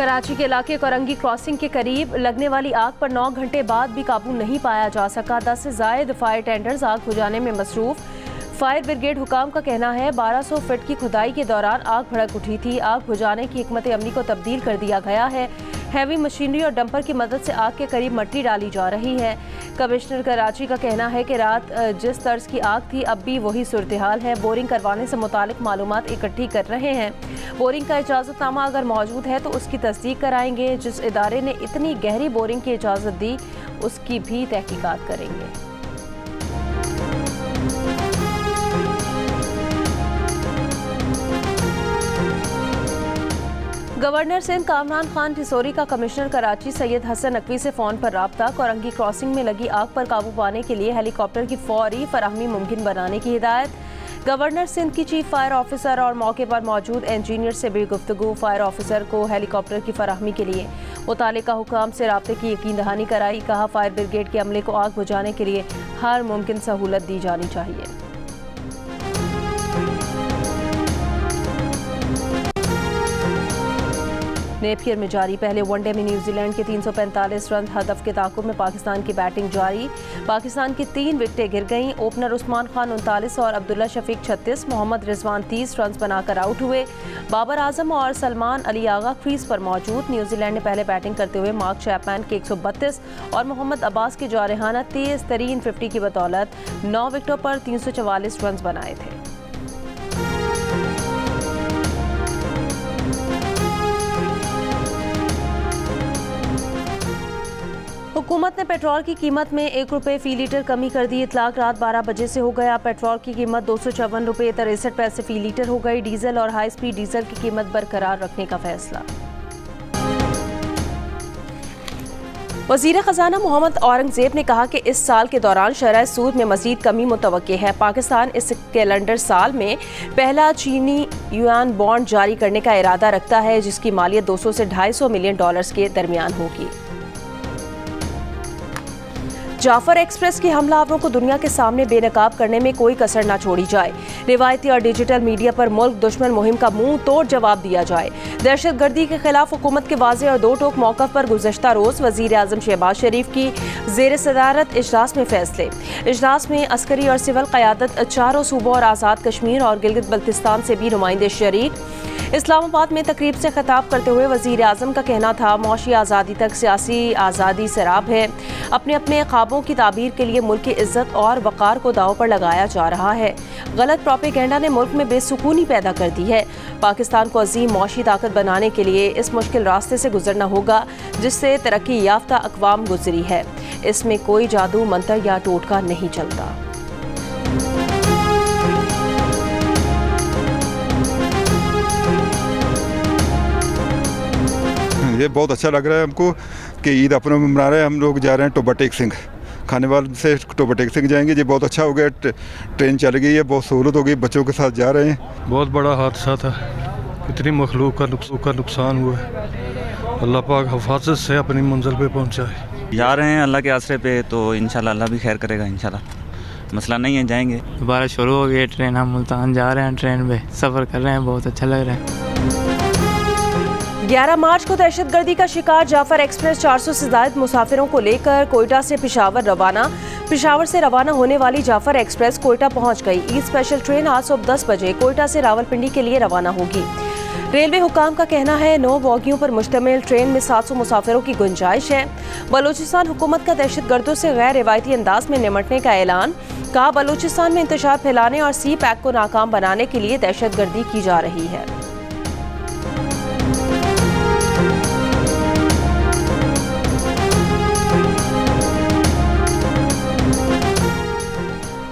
कराची के इलाके कोरंगी क्रॉसिंग के करीब लगने वाली आग पर 9 घंटे बाद भी काबू नहीं पाया जा सका। 10 से ज़ायद फायर टेंडर्स आग बुझाने में मसरूफ। फायर ब्रिगेड हुकाम का कहना है 1200 फीट की खुदाई के दौरान आग भड़क उठी थी। आग बुझाने की हिकमत अमली को तब्दील कर दिया गया है। हैवी मशीनरी और डंपर की मदद से आग के करीब मट्टी डाली जा रही है। कमिश्नर कराची का कहना है कि रात जिस तर्ज की आग थी अब भी वही सूरत हाल है। बोरिंग करवाने से मुतालिक मालूमात इकट्ठी कर रहे हैं। बोरिंग का इजाज़तनामा अगर मौजूद है तो उसकी तस्दीक कराएंगे। जिस इदारे ने इतनी गहरी बोरिंग की इजाज़त दी उसकी भी तहकीकात करेंगे। गवर्नर सिंध कामरान खान टिसोरी का कमिश्नर कराची सैयद हसन नकवी से फ़ोन पर राब्ता। कोरंगी क्रॉसिंग में लगी आग पर काबू पाने के लिए हेलीकॉप्टर की फौरी फराहमी मुमकिन बनाने की हिदायत। गवर्नर सिंध की चीफ फायर ऑफिसर और मौके पर मौजूद इंजीनियर से भी गुफ्तगू। फायर ऑफिसर को हेलीकॉप्टर की फराहमी के लिए मुतालिका हुकाम से राब्ते की यकीन दहानी कराई। कहा फायर ब्रिगेड के अमले को आग बुझाने के लिए हर मुमकिन सहूलत दी जानी चाहिए। नेपियर में जारी पहले वनडे में न्यूजीलैंड के 345 रन हदफ के ताकुब में पाकिस्तान की बैटिंग जारी। पाकिस्तान की 3 विकेटें गिर गईं। ओपनर उस्मान खान 39 और अब्दुल्ला शफीक 36, मोहम्मद रिजवान 30 रन बनाकर आउट हुए। बाबर आजम और सलमान अली आगा क्रीज पर मौजूद। न्यूजीलैंड ने पहले बैटिंग करते हुए मार्क चैपमैन के 132 और मोहम्मद अब्बास के जारहाना तेज तरीन 50 की बदौलत 9 विकेटों पर 344 रन बनाए थे। हुकूमत ने पेट्रोल की कीमत में 1 रुपये फ़ी लीटर कमी कर दी। इतलाक रात 12 बजे से हो गया। पेट्रोल की कीमत 254 रुपये 63 पैसे फ़ी लीटर हो गई। डीजल और हाई स्पीड डीजल की कीमत बरकरार रखने का फैसला। वज़ीर ख़ज़ाना मोहम्मद औरंगज़ेब ने कहा कि इस साल के दौरान शरह सूद में मज़ीद कमी मुतवक्के है। पाकिस्तान इस कैलेंडर साल में पहला चीनी युआन बॉन्ड जारी करने का इरादा रखता है जिसकी मालियत 200 से 250 मिलियन डॉलर्स के दरमियान होगी। जाफर एक्सप्रेस की हमलावरों को दुनिया के सामने बेनकाब करने में कोई कसर न छोड़ी जाए। रिवायती और डिजिटल मीडिया पर मुल्क दुश्मन मुहिम का मुंह तोड़ जवाब दिया जाए। दहशत गर्दी के खिलाफ हुकूमत के वाज़ेह और दो टोक मौक़िफ़ पर गुज़श्ता रोज़ वज़ीर आज़म शहबाज शरीफ की ज़ेर सदारत इजलास में फैसले। इजलास में अस्करी और सिविल क़यादत, चारों सूबों और आज़ाद कश्मीर और गिलगित बल्तिस्तान से भी नुमाइंदे शरीक। इस्लामाबाद में तकरीब से खिताब करते हुए वज़ीर आज़म का कहना था मौशी आज़ादी तक सियासी आज़ादी सराब है। अपने अपने ख्वाबों की ताबीर के लिए मुल्क की इज़्ज़त और वक़ार को दाव पर लगाया जा रहा है। गलत प्रोपेगेंडा ने मुल्क में बेसुकूनी पैदा कर दी है। पाकिस्तान को अजीम मौशी ताकत बनाने के लिए इस मुश्किल रास्ते से गुजरना होगा जिससे तरक्की याफ्ता अक़वाम गुजरी है। इसमें कोई जादू मंतर या टोटका नहीं चलता। ये बहुत अच्छा लग रहा है हमको कि ईद अपनों में मना रहे हैं। हम लोग जा रहे हैं टोबा टेक सिंह, खानेवाल से टोबा टेक सिंह जाएंगे। ये बहुत अच्छा हो गया, ट्रेन चल गई है, बहुत सहूलत हो गई, बच्चों के साथ जा रहे हैं। बहुत बड़ा हादसा था, इतनी मखलूक का नुकसान हुआ है। अल्लाह पाक हिफाजत से अपनी मंजिल पे पहुँचाए। जा रहे हैं अल्लाह के आसरे पे, तो इंशाल्लाह अल्लाह भी खैर करेगा। इंशाल्लाह मसला नहीं है, जाएंगे। दोबारा शुरू हो गई ट्रेन, हम मुल्तान जा रहे हैं, ट्रेन पे सफ़र कर रहे हैं, बहुत अच्छा लग रहा है। 11 मार्च को दहशतगर्दी का शिकार जाफर एक्सप्रेस 400 से ज़ायद मुसाफिरों को लेकर कोयटा से पेशावर रवाना। पेशावर से रवाना होने वाली जाफर एक्सप्रेस कोयटा पहुंच गई। ईद स्पेशल ट्रेन आज सुबह 10 बजे कोयटा से रावलपिंडी के लिए रवाना होगी। रेलवे हुकाम का कहना है 9 बोगियों पर मुश्तमिल ट्रेन में 700 मुसाफिरों की गुंजाइश है। बलूचिस्तान हुकूमत का दहशतगर्दों से गैर रिवायती अंदाज में निमटने का ऐलान। कहा बलूचिस्तान में इंतशार फैलाने और सी पैक को नाकाम बनाने के लिए दहशतगर्दी की जा रही है।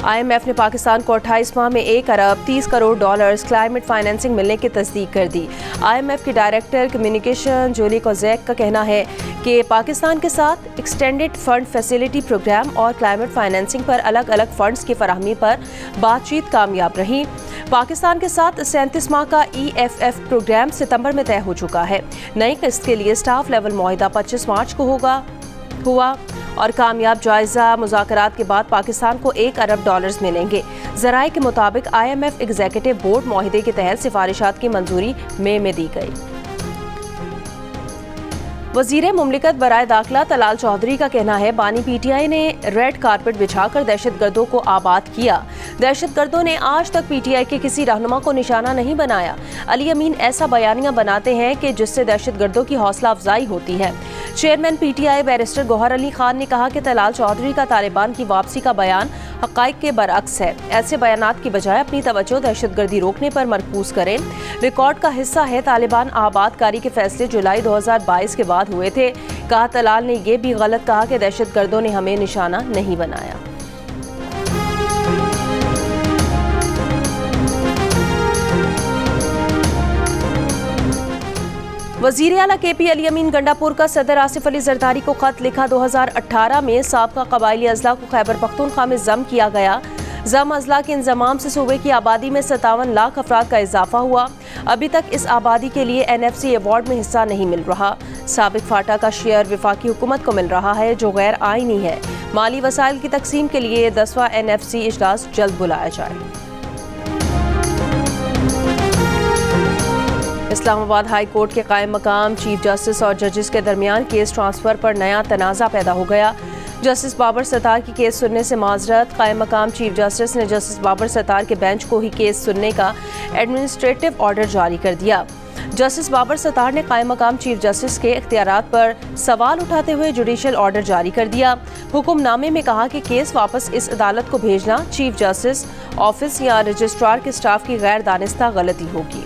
IMF ने पाकिस्तान को 28 माह में 1 अरब 30 करोड़ डॉलर्स क्लाइमेट फाइनेंसिंग मिलने की तस्दीक कर दी। IMF के डायरेक्टर कम्युनिकेशन जोली कोजैक का कहना है कि पाकिस्तान के साथ एक्सटेंडेड फंड फैसिलिटी प्रोग्राम और क्लाइमेट फाइनेंसिंग पर अलग अलग फंड्स की फराहमी पर बातचीत कामयाब रही। पाकिस्तान के साथ 37 माह का EFF प्रोग्राम सितंबर में तय हो चुका है। नई किस्त के लिए स्टाफ लेवल मुआहिदा 25 मार्च को हुआ और कामयाब जायजा मुज़ाकरात के बाद पाकिस्तान को 1 अरब डॉलर्स मिलेंगे। ज़राए के मुताबिक IMF एग्जीक्यूटिव बोर्ड मुआहिदे के तहत सिफारिशात की मंजूरी मई में दी गई। वजीर मुमलिकत बराए दाखिला तलाल चौधरी का कहना है बानी पीटीआई ने रेड कारपेट बिछाकर दहशतगर्दों को आबाद किया। दहशतगर्दों ने आज तक पीटीआई के किसी रहनुमा को निशाना नहीं बनाया। अली अमीन ऐसा बयानियां बनाते हैं कि जिससे दहशतगर्दों की हौसला अफजाई होती है। Chairman PTI barrister Gohar Ali Khan ने कहा कि तलाल चौधरी का तालिबान की वापसी का बयान हक़ाइक़ के बरअक्स है। ऐसे बयानात की बजाय अपनी तवज्जो दहशतगर्दी रोकने पर मरकूज करें। रिकॉर्ड का हिस्सा है तालिबान आबादकारी के फैसले जुलाई 2022 के बाद हुए थे। कहा तलाल ने यह भी गलत कहा कि दहशतगर्दों ने हमें निशाना नहीं बनाया। वज़ीर आला KP अली अमीन गंडापुर का सदर आसिफ अली जरदारी को खत लिखा। 2018 में साबका कबायली अजला को खैबर पख्तूनख्वा में जम किया गया। जम अजला के इंजमाम से सूबे की आबादी में 57 लाख अफराद का इजाफा हुआ। अभी तक इस आबादी के लिए NFC अवार्ड में हिस्सा नहीं मिल रहा। साबिक फाटा का शेयर वफाकी हुकूमत को मिल रहा है जो गैर आईनी है। माली वसाइल की तकसीम के लिए 10वां NFC इजलास जल्द बुलाया जाए। इस्लामाबाद हाई कोर्ट के कायम मकाम चीफ जस्टिस और जजेस के दरमियान केस ट्रांसफर पर नया तनाज़ा पैदा हो गया। जस्टिस बाबर सत्तार की केस सुनने से माजरत। कायम मकाम चीफ जस्टिस ने जस्टिस बाबर सत्तार के बेंच को ही केस सुनने का एडमिनिस्ट्रेटिव ऑर्डर जारी कर दिया। जस्टिस बाबर सत्तार ने कायम मकाम चीफ जस्टिस के इख्तियारात पर सवाल उठाते हुए जुडिशल ऑर्डर जारी कर दिया। हुक्मनामे में कहा कि केस वापस इस अदालत को भेजना चीफ जस्टिस ऑफिस या रजिस्ट्रार के स्टाफ की गैर दानिस्ता गलती होगी।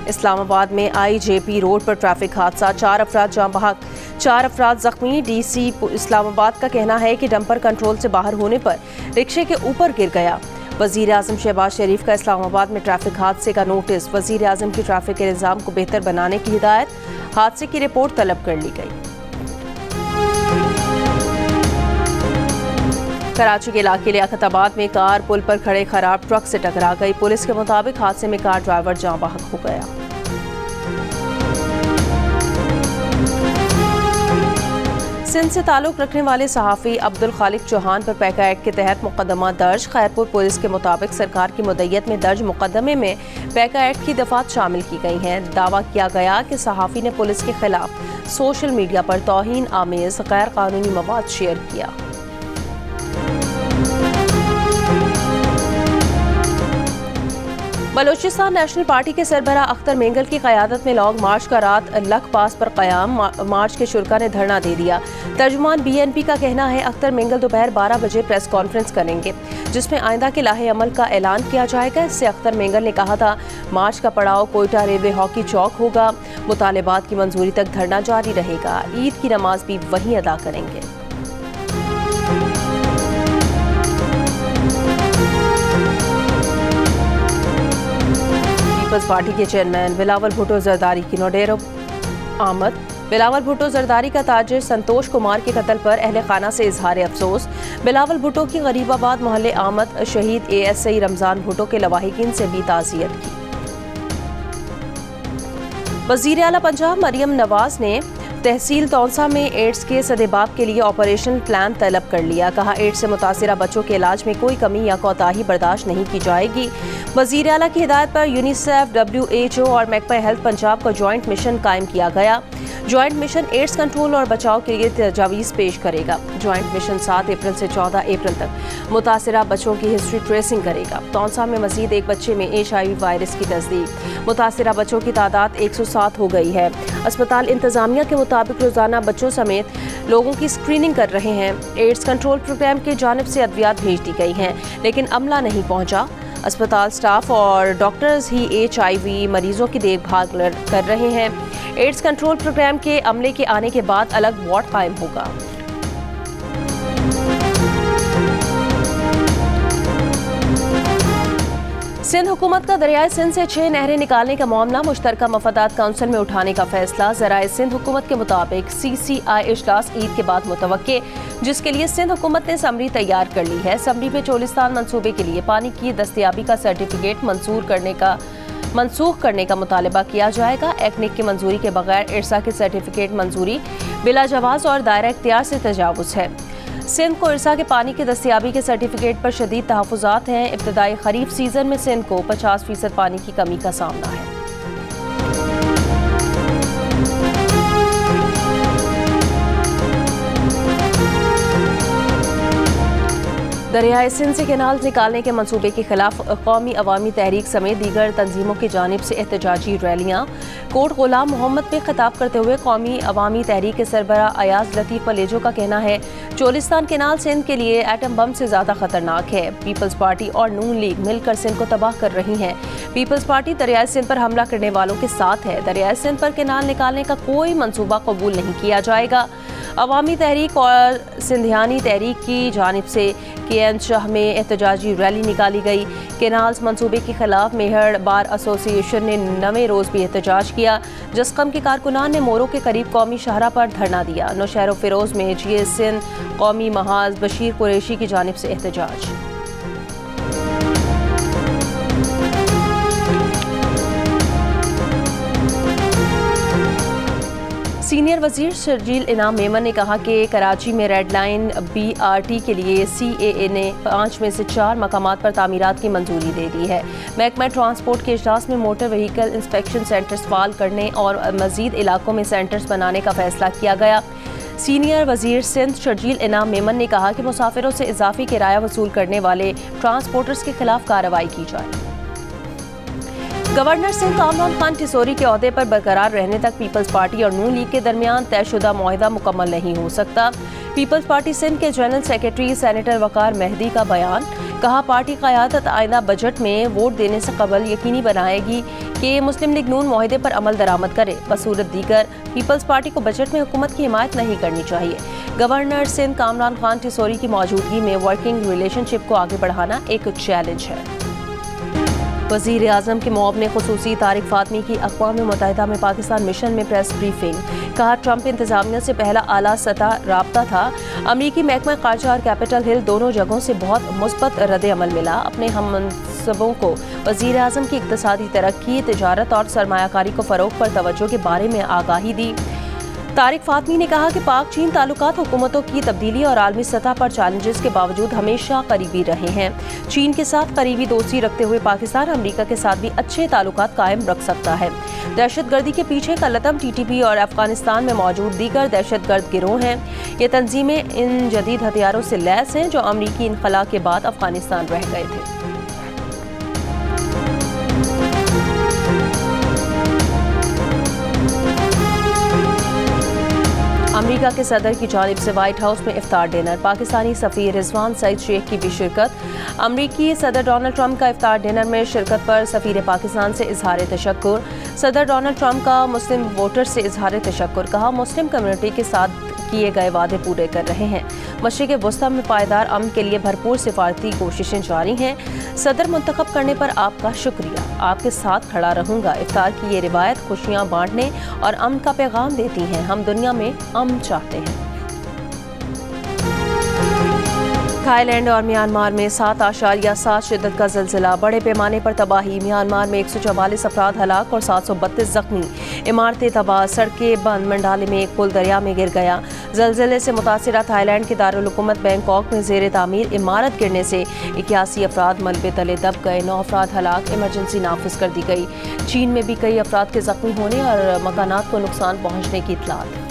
इस्लामाबाद में IJP रोड पर ट्रैफिक हादसा, 4 अफराद जाँ बहक, 4 अफराद जख्मी। DC इस्लामाबाद का कहना है कि डंपर कंट्रोल से बाहर होने पर रिक्शे के ऊपर गिर गया। वज़ीर आज़म शहबाज शरीफ का इस्लामाबाद में ट्रैफिक हादसे का नोटिस। वज़ीर आज़म की ट्रैफिक के निज़ाम को बेहतर बनाने की हिदायत। हादसे की रिपोर्ट तलब कर ली गई। कराची के इलाके लियाकताबाद में कार पुल पर खड़े खराब ट्रक से टकरा गई। पुलिस के मुताबिक हादसे में कार ड्राइवर जाँ बहक हो गया। सिंध से ताल्लुक़ रखने वाले सहाफ़ी अब्दुल खालिक चौहान पर पैका एक्ट के तहत मुकदमा दर्ज। खैरपुर पुलिस के मुताबिक सरकार की मुद्दत में दर्ज मुकदमे में पैका एक्ट की दफ़ात शामिल की गई हैं। दावा किया गया कि सहाफ़ी ने पुलिस के खिलाफ सोशल मीडिया पर तौहीन आमेज़ गैर कानूनी मवाद शेयर किया। बलोचिस्तान नेशनल पार्टी के सरबराह अख्तर मेंगल की क़यादत में लॉन्ग मार्च का रात लख पास पर क़याम। मार्च के शुरा ने धरना दे दिया। तर्जुमान BNP का कहना है अख्तर मेंगल दोपहर 12 बजे प्रेस कॉन्फ्रेंस करेंगे जिसमें आइंदा के लाहे अमल का ऐलान किया जाएगा। इससे अख्तर मेंगल ने कहा था मार्च का पड़ाव कोयटा रेलवे हॉकी चौक होगा। मुतालिबात की मंजूरी तक धरना जारी रहेगा। ईद की नमाज भी वहीं अदा करेंगे। पीपल्स पार्टी के चेयरमैन बिलावल भुट्टो जरदारी की नोडेरो आमद। बिलावल भुट्टो जरदारी का ताजिर संतोष कुमार के कत्ल पर अहले खाना से इजहार अफसोस। बिलावल भुट्टो की गरीबाबाद मोहल्ले आमद। शहीद ASI रमजान भुट्टो के लवाहिकीन से भी ताज़ियत की। वज़ीर आला पंजाब मरियम नवाज ने तहसील तौंसा में एड्स के सदेबाप के लिए ऑपरेशन प्लान तलब कर लिया। कहा एड्स से मुतासिरा बच्चों के इलाज में कोई कमी या कोताही बर्दाश्त नहीं की जाएगी। वज़ीर आला की हिदायत पर यूनिसेफ, WHO और महकमा हेल्थ पंजाब का जॉइंट मिशन कायम किया गया। जॉइंट मिशन एड्स कंट्रोल और बचाव के लिए तजावीज़ पेश करेगा। जॉइंट मिशन 7 अप्रैल से 14 अप्रैल तक मुतासिरा बच्चों की हिस्ट्री ट्रेसिंग करेगा। तौंसा में मजीद एक बच्चे में HIV वायरस की तस्दीक। मुतासिरा बच्चों की तादाद 107 हो गई है। अस्पताल इंतजामिया के मुताबिक रोज़ाना बच्चों समेत लोगों की स्क्रीनिंग कर रहे हैं। एड्स कंट्रोल प्रोग्राम की जानिब से अद्वियात भेज दी गई हैं लेकिन अमला नहीं पहुँचा। अस्पताल स्टाफ और डॉक्टर्स ही HIV मरीजों की देखभाल कर रहे हैं। एड्स कंट्रोल प्रोग्राम के अमले के आने के बाद अलग वार्ड कायम होगा। सिंध हुकूमत का दरियाए सिंध से 6 नहरें निकालने का मामला मुश्तरका मफादात काउंसिल में उठाने का फैसला। ज़राए सिंध हुकूमत के मुताबिक CCI इजलास ईद के बाद मुतवक्के, जिसके लिए सिंध हुकूमत ने समरी तैयार कर ली है। समरी में चोलिस्तान मंसूबे के लिए पानी की दस्तयाबी का सर्टिफिकेट मनसूख करने का मुतालबा किया जाएगा। एक्निक की मंजूरी के बगैर इरसा की सर्टिफिकेट मंजूरी बिला जवाज और दायरा इख्तियार से तजावुज़ है। सिंध को इरसा के पानी की दस्तयाबी के सर्टिफिकेट पर शदीद तहफ़्फ़ुज़ात हैं। इब्तदाई खरीफ सीजन में सिंध को 50% पानी की कमी का सामना है। दरियाए सिंध से कैनाल निकालने के मंसूबे के खिलाफ कौमी अवामी तहरीक समेत दीगर तंजीमों की जानिब से एहतजाजी रैलियाँ। कोट गुलाम मोहम्मद पे खिताब करते हुए कौमी अवामी तहरीक के सरबरा अयाज लतीफ़ पलेजो का कहना है चोलिस्तान कैनाल सिंध के लिए एटम बम से ज़्यादा खतरनाक है। पीपल्स पार्टी और नून लीग मिलकर सिंध को तबाह कर रही हैं। पीपल्स पार्टी दरियाए सिंध पर हमला करने वालों के साथ है। दरियाए सिंध पर कैनाल निकालने का कोई मंसूबा कबूल नहीं किया जाएगा। अवामी तहरीक और सिंधियानी तहरीक की जानिब से KN शाह में एहतजाजी रैली निकाली गई। कैनाल्स मंसूबे के खिलाफ मेहर बार एसोसिएशन ने 9वें रोज़ भी एहतजाज किया। जस्कम के कारकुनान ने मोरों के करीब कौमी शाहरा पर धरना दिया। नौशहर फिरोज में GS सिंध कौमी महाज बशीर कुरैशी की जानिब से एहतजाज। सीनियर वजीर शर्जील इनाम मेमन ने कहा कि कराची में रेड लाइन BRT के लिए CAA ने 5 में से 4 मकामात पर तामीरात की मंजूरी दे दी है। महकमा ट्रांसपोर्ट के इजलास में मोटर व्हीकल इंस्पेक्शन सेंटर्स फाल करने और मजीद इलाकों में सेंटर्स बनाने का फैसला किया गया। सीनियर वजीर सिंध शर्जील इनाम मेमन ने कहा कि मुसाफिरों से इजाफी किराया वसूल करने वाले ट्रांसपोर्टर्स के खिलाफ कार्रवाई की जाए। गवर्नर सिंध कामरान खान टिसोरी के ओहदे पर बरकरार रहने तक पीपल्स पार्टी और नून लीग के दरमियान तयशुदा मुआहिदा मुकम्मल नहीं हो सकता। पीपल्स पार्टी सिंध के जनरल सेक्रेटरी सेनेटर वकार मेहदी का बयान। कहा पार्टी क़यादत आइंदा बजट में वोट देने से कबल यकीनी बनाएगी कि मुस्लिम लीग नून मुआहिदे पर अमल दरामद करे। बसूरत दीगर पीपल्स पार्टी को बजट में हुकूमत की हिमायत नहीं करनी चाहिए। गवर्नर सिंध कामरान खान टिसोरी की मौजूदगी में वर्किंग रिलेशनशिप को आगे बढ़ाना एक चैलेंज है। वज़ीर आज़म के मुआवने ख़ुसूसी तारिक फ़ातमी की अक़वाम मुत्तहिदा में पाकिस्तान मिशन में प्रेस ब्रीफिंग। कहा ट्रंप इंतज़ामिया से पहला आला सतह राब्ता था। अमरीकी महकमा ख़ारजा और कैपिटल हिल दोनों जगहों से बहुत मुस्बत रद्द-ए-अमल मिला। अपने हममनसबों को वज़ीर आज़म की इक़्तिसादी तरक्की, तिजारत और सरमायाकारी को फ़रोग़ पर तवज्जो के बारे में आगाही दी। तारिक फ़ातमी ने कहा कि पाक चीन ताल्लुकात हुकूमतों की तब्दीली और आलमी सतह पर चैलेंजेस के बावजूद हमेशा करीबी रहे हैं। चीन के साथ करीबी दोस्ती रखते हुए पाकिस्तान अमरीका के साथ भी अच्छे ताल्लुकात कायम रख सकता है। दहशतगर्दी के पीछे का लतम TTP और अफगानिस्तान में मौजूद दीगर दहशतगर्द गिरोह हैं। ये तंजीमें इन जदीद हथियारों से लैस हैं जो अमरीकी इनखला के बाद अफगानिस्तान रह गए थे। अमेरिका के सदर की जानिब से व्हाइट हाउस में इफ्तार डिनर। पाकिस्तानी सफ़ीर रिजवान सईद शेख की भी शिरकत। अमरीकी सदर डोनाल्ड ट्रंप का इफ्तार डिनर में शिरकत पर सफ़ीर पाकिस्तान से इजहार तशक्कुर। सदर डोनाल्ड ट्रंप का मुस्लिम वोटर से इजहार तशक्कुर। कहा मुस्लिम कम्युनिटी के साथ किए गए वादे पूरे कर रहे हैं। मशरिक़ वस्ता में पायदार अमन के लिए भरपूर सिफारती कोशिशें जारी हैं। सदर मुंतखब करने पर आपका शुक्रिया, आपके साथ खड़ा रहूँगा। इफ्तार की ये रिवायत खुशियाँ बांटने और अमन का पैगाम देती हैं। हम दुनिया में अमन चाहते हैं। थाईलैंड और म्यांमार में 7.7 शिद्दत का ज़िलज़िला, बड़े पैमाने पर तबाही। म्यांमार में 144 अफराद हलाक और 732 जख्मी। इमारतें तबाह, सड़कें बंद। मंडाले में एक पुल दरिया में गिर गया। ज़िलज़िले से मुतासिरा थाईलैंड के दारुल हुकूमत बैंकॉक में ज़ेर तामीर इमारत गिरने से 81 अफराद मलबे तले दब गए। 9 अफराद हलाक। इमरजेंसी नाफिज कर दी गई। चीन में भी कई अफराद के जख्मी होने और मकानात को नुकसान पहुँचने की इत्तलात।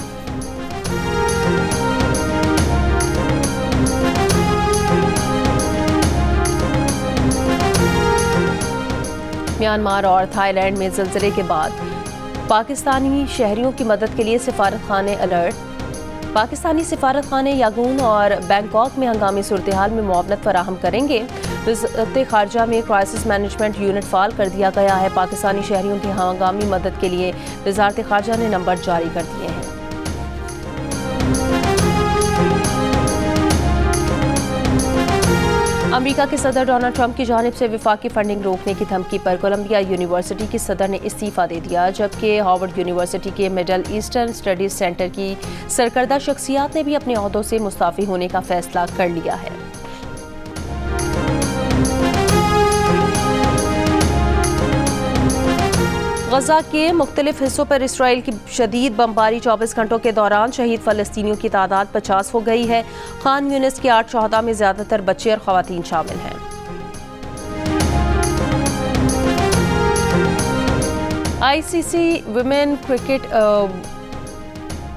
म्यांमार और थाईलैंड में ज़िलज़िले के बाद पाकिस्तानी शहरियों की मदद के लिए सिफारतखाने अलर्ट। पाकिस्तानी सिफारतखाने यांगून और बैंकॉक में हंगामी सूरत हाल में मुआवनत फराहम करेंगे। वज़ारत ख़ारजा में क्राइसिस मैनेजमेंट यूनिट फ़ाल कर दिया गया है। पाकिस्तानी शहरियों की हंगामी मदद के लिए वज़ारत ख़ारजा ने नंबर जारी कर दिए हैं। अमेरिका के सदर डोनाल्ड ट्रंप की जानिब से विफाकी फंडिंग रोकने की धमकी पर कोलंबिया यूनिवर्सिटी की सदर ने इस्तीफ़ा दे दिया, जबकि हार्वर्ड यूनिवर्सिटी के मिडल ईस्टर्न स्टडीज सेंटर की सरकर्दा शख्सियात ने भी अपने ओहदों से मुस्ताफ़ी होने का फैसला कर लिया है। गजा के मुख्तलिफ हिस्सों पर इसराइल की शदीद बमबारी। 24 घंटों के दौरान शहीद फ़लस्तीनियों की तादाद 50 हो गई है। खान यूनिस के 8 शहदा में ज़्यादातर बच्चे और ख़वातीन शामिल हैं। ICC women cricket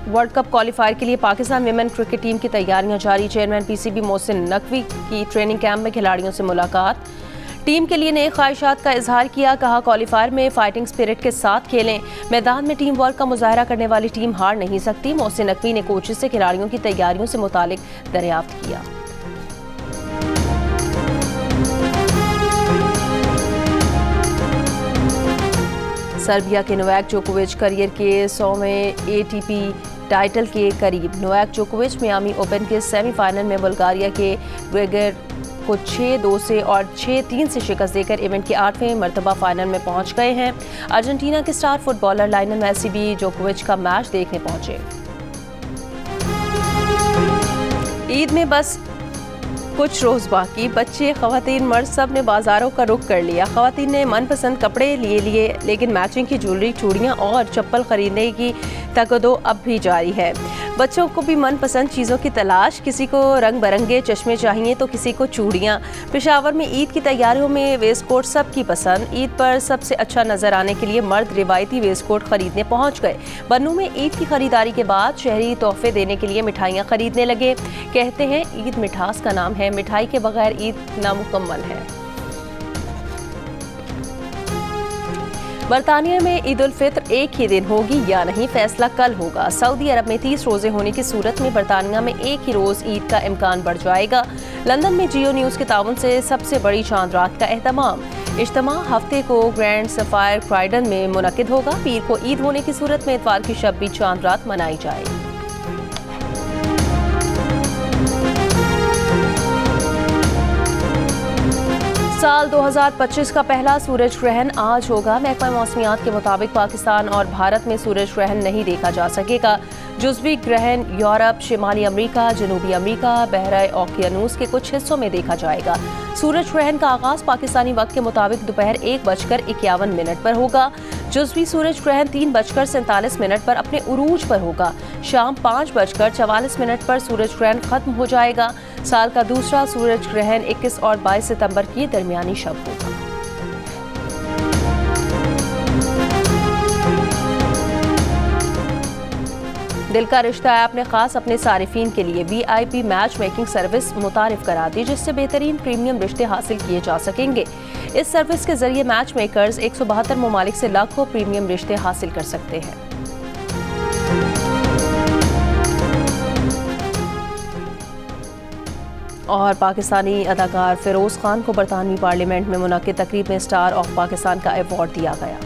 world cup qualifier के लिए पाकिस्तान विमेन क्रिकेट टीम की तैयारियां जारी। चेयरमैन पीसीबी मोहसिन नकवी की ट्रेनिंग कैंप में खिलाड़ियों से मुलाकात। टीम के लिए नए ख्वाहिशात का इजहार किया। कहा क्वालिफायर में फाइटिंग स्पिरिट के साथ खेलें। मैदान में टीम वर्क का मुजाहरा करने वाली टीम हार नहीं सकती। मोहसिन नकवी ने कोचेज से खिलाड़ियों की तैयारियों से मुतालिक दरियाफ्त किया। सर्बिया के नोवाक जोकोविच करियर के 100वें एटीपी टाइटल के करीब। नोवाक जोकोविच मियामी ओपन के सेमीफाइनल में बुल्गारिया के ग्रेगर को 6-2 से और 6-3 से शिकस्त देकर इवेंट के 8वें मरतबा फाइनल में पहुंच गए हैं। अर्जेंटीना के स्टार फुटबॉलर लायनल मेसी भी जोकोविच का मैच देखने पहुंचे। ईद में बस कुछ रोज बाकी। बच्चे, खवातीन, मर्द सब ने बाजारों का रुख कर लिया। खवातीन ने मनपसंद कपड़े लिए लेकिन मैचिंग की ज्वेलरी, चूड़ियां और चप्पल खरीदने की तगदो अब भी जारी है। बच्चों को भी मनपसंद चीज़ों की तलाश। किसी को रंग बिरंगे चश्मे चाहिए तो किसी को चूड़ियां। पेशावर में ईद की तैयारियों में वेस्ट कोट सबकी पसंद। ईद पर सबसे अच्छा नजर आने के लिए मर्द रिवायती वेस्ट कोट खरीदने पहुंच गए। बन्नू में ईद की खरीदारी के बाद शहरी तोहफे देने के लिए मिठाइयां खरीदने लगे। कहते हैं ईद मिठास का नाम है, मिठाई के बगैर ईद नामुकम्मल है। बरतानिया में ईद उल फित्र एक ही दिन होगी या नहीं, फैसला कल होगा। सऊदी अरब में 30 रोजे होने की सूरत में बरतानिया में एक ही रोज ईद का इम्कान बढ़ जाएगा। लंदन में जियो न्यूज़ के ताउन से सबसे बड़ी चांद रात का एहतमाम। इज्तिमा हफ्ते को ग्रैंड सफायर क्राइडन में मुनक्किद होगा। पीर को ईद होने की सूरत में इतवार की शब भी चांद रात मनाई जाएगी। साल 2025 का पहला सूरज ग्रहण आज होगा। महकमा मौसमियात के मुताबिक पाकिस्तान और भारत में सूरज ग्रहण नहीं देखा जा सकेगा। जुज़वी ग्रहण यूरोप, शिमाली अमेरिका, जनूबी अमेरिका, बहरा ओकियानूस के कुछ हिस्सों में देखा जाएगा। सूरज ग्रहण का आगाज पाकिस्तानी वक्त के मुताबिक दोपहर 1:51 पर होगा। जुज़वी सूरज ग्रहण 3:47 पर अपने उरूज पर होगा। शाम 5:44 पर सूरज ग्रहण खत्म हो जाएगा। साल का दूसरा सूरज ग्रहण 21 और 22 सितंबर की दरमियानी शब होगा। दिल का रिश्ता ऐप ने खास अपने सारिफीन के लिए VIP मैच मेकिंग सर्विस मुतारिफ करा दी, जिससे बेहतरीन प्रीमियम रिश्ते हासिल किए जा सकेंगे। इस सर्विस के जरिए मैच मेकर्स 172 ममालिक से लाखों प्रीमियम रिश्ते हासिल कर सकते हैं। और पाकिस्तानी अदाकार फिरोज खान को बरतानवी पार्लियामेंट में मुनक्किद तकरीब में स्टार ऑफ पाकिस्तान का अवार्ड दिया गया।